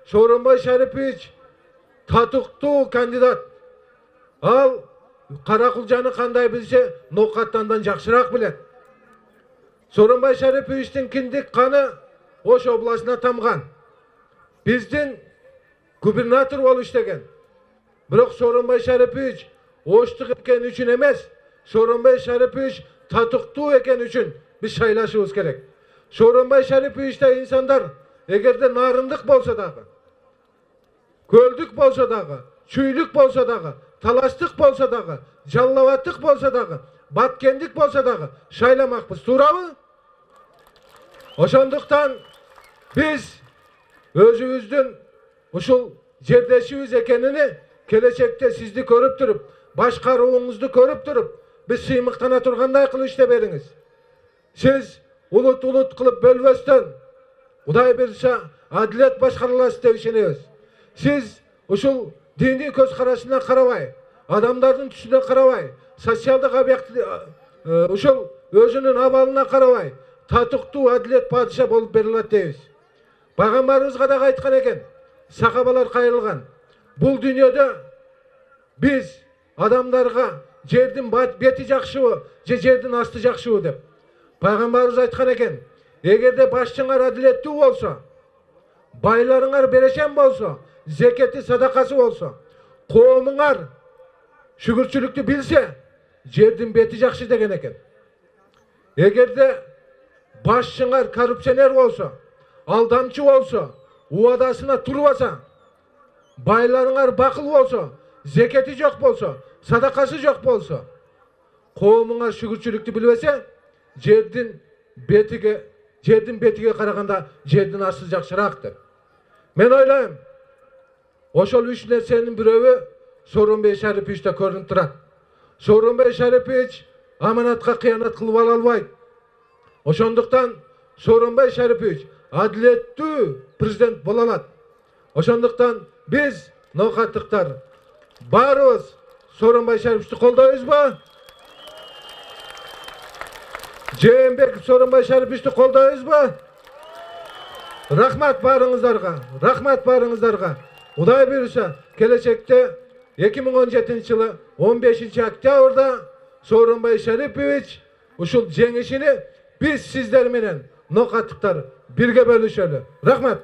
Сооронбай Шарипович татыктуу кандидат. Ал Каракулжаны кандай билсе, Ноокаттандан жакшыраак билет. Сооронбай Шариповичтин киндик каны Ош областына тамган. Биздин губернатор болуп иштеген. Бирок Сооронбай Шарипович Оштук экен үчүн эмес, Сооронбай Шарипович татыктуу экен үчүн биз шайлашыбыз керек. Сооронбай Шариповичте инсандар эгерде нарындык болсо дагы, көлдүк болсо дагы, чүйлүк болсо дагы, талаштык болсо дагы, жаллабаттык болсо дагы, баткендик болсо дагы шайламакпыз, туурабы? Ошондуктан биз өзүбүздүн ушул жердешибиз экенини келечекте сизди көрүп туруп, башкарууңузду көрүп туруп, биз сыймыктана тургандай кылып иштеп бериңиз. Сиз улут кылып бөлбөстөн, Кудай берсе, адилет башкарылат деп ишенебиз. Сиз ушул диний көз карашына карабай, адамдардын түсүнө карабай, социалдык объекти ушул өзүнүн абалына карабай, татыктуу адилет падыша болуп берилет дейбиз. Пайгамбарыбызга да айткан экен, сахабалар кайрылган. Бул дүйнөдө биз адамдарга жердин бети жакшыбы, же жердин асты жакшыбы деп. Пайгамбарыбыз айткан экен, эгерде башчыңар адилеттүү болсо, байларыңар берешен болсо, зекети садакасы болсо, коомуңар шүгүрчүлүктү билсе, жердин бети жакшы деген экен. Эгерде башчыңар коррупционер болсо, алдамчы болсо, убадасына турбаса, байларыңар бакыл болсо, зекети жок болсо, садакасы жок болсо, коомуңар шүгүрчүлүктү билбесе, жердин бетиге караганда жердин асты жакшыраак деп. Мен ойлойм, ошол үч нерсенин бирөөбү Сооронбай Шариповичте көрүнүп турат. Сооронбай Шарипович аманатка кыянат кылып ала албайт. Ошондуктан Сооронбай Шарипович адилеттүү президент боло алат. Ошондуктан биз ноокаттыктар баарыбыз Сооронбай Шариповичти колдойбузбу? Жээнбеков Сооронбай Шариповичти колдойбузбу? Рахмат баарыңыздарга, рахмат баарыңыздарга. Кудай буйруса, келечекте 2017 жылы 15 октябрда Сооронбай Шарипович ушул жеңишини биз сиздер менен ноокаттыктар бирге бөлүшөлү. Рахмат.